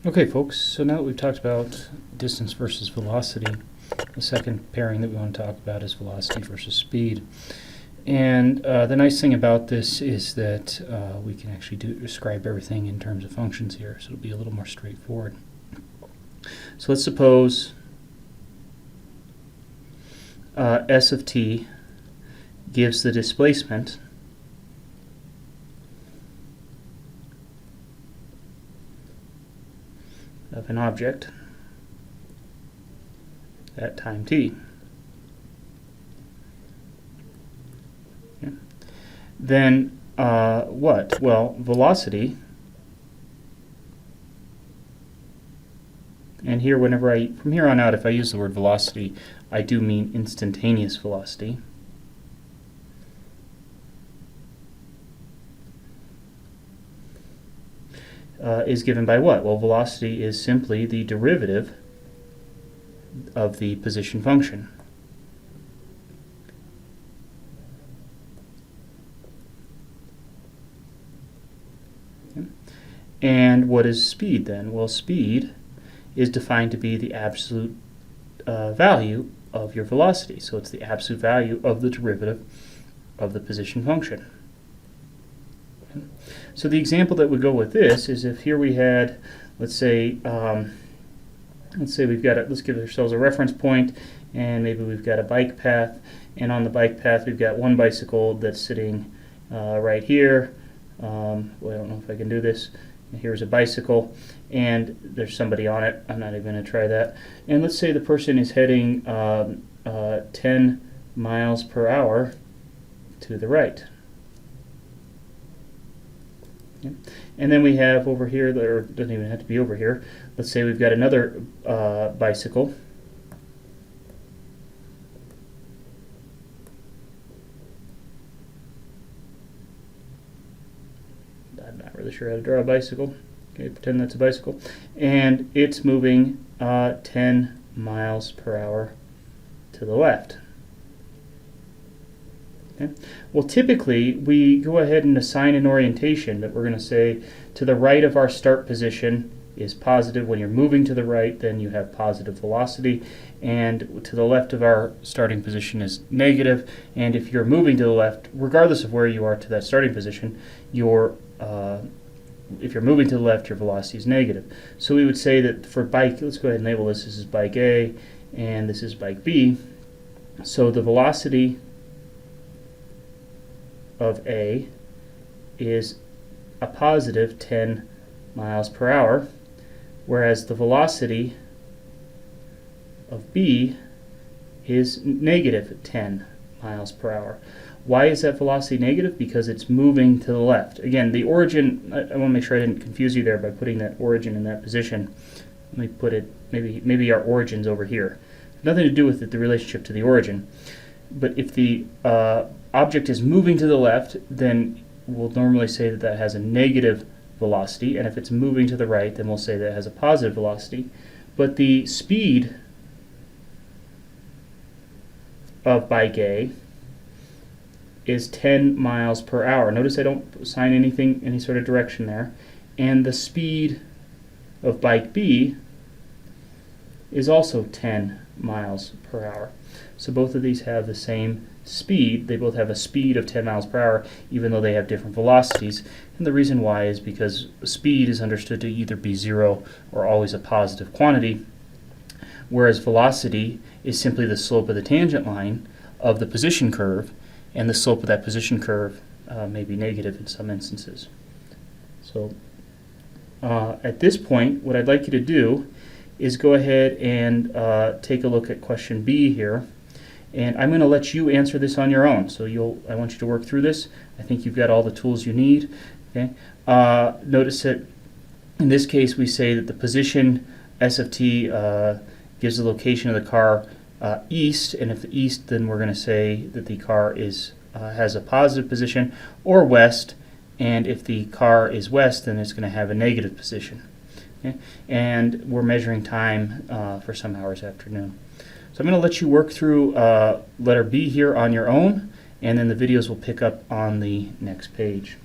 Okay, folks, so now that we've talked about distance versus velocity, the second pairing that we want to talk about is velocity versus speed. And the nice thing about this is that we can actually describe everything in terms of functions here, so it'll be a little more straightforward. So let's suppose S of t gives the displacement of an object at time t. Okay. Then what? Well, velocity, and here from here on out, if I use the word velocity, I do mean instantaneous velocity. Is given by what? Well, velocity is simply the derivative of the position function. Okay. And what is speed then? Well, speed is defined to be the absolute value of your velocity. So it's the absolute value of the derivative of the position function. Okay. So the example that would go with this is if here we had, let's say we've got let's give ourselves a reference point, and maybe we've got a bike path, and on the bike path we've got one bicycle that's sitting right here. Well, I don't know if I can do this. Here's a bicycle, and there's somebody on it. I'm not even going to try that. And let's say the person is heading 10 miles per hour to the right. Okay. And then we have over here, or it doesn't even have to be over here, let's say we've got another bicycle. I'm not really sure how to draw a bicycle. Okay, pretend that's a bicycle. And it's moving 10 miles per hour to the left. Okay. Well, typically we go ahead and assign an orientation that we're going to say to the right of our start position is positive. When you're moving to the right, then you have positive velocity, and to the left of our starting position is negative. And if you're moving to the left, regardless of where you are to that starting position, if you're moving to the left, your velocity is negative. So we would say that for bike, let's go ahead and label this. This is bike A, and this is bike B. So the velocity of A is a positive 10 miles per hour, whereas the velocity of B is negative 10 miles per hour. Why is that velocity negative? Because it's moving to the left. Again, the origin, I want to make sure I didn't confuse you there by putting that origin in that position. Let me put it, maybe our origin's over here. Nothing to do with it, the relationship to the origin. But if the object is moving to the left, then we'll normally say that that has a negative velocity, and if it's moving to the right, then we'll say that it has a positive velocity. But the speed of bike A is 10 miles per hour. Notice I don't assign any sort of direction there. And the speed of bike B is also 10 miles per hour. So both of these have the same speed. They both have a speed of 10 miles per hour, even though they have different velocities. And the reason why is because speed is understood to either be zero or always a positive quantity, whereas velocity is simply the slope of the tangent line of the position curve, and the slope of that position curve may be negative in some instances. So at this point, what I'd like you to do is go ahead and take a look at question B here. And I'm going to let you answer this on your own. So I want you to work through this. I think you've got all the tools you need. Okay. Notice that in this case we say that the position S of t gives the location of the car east, and if east, then we're going to say that the car has a positive position, or west, and if the car is west, then it's going to have a negative position. Okay. And we're measuring time for some hours afternoon. So I'm going to let you work through letter B here on your own, and then the videos will pick up on the next page.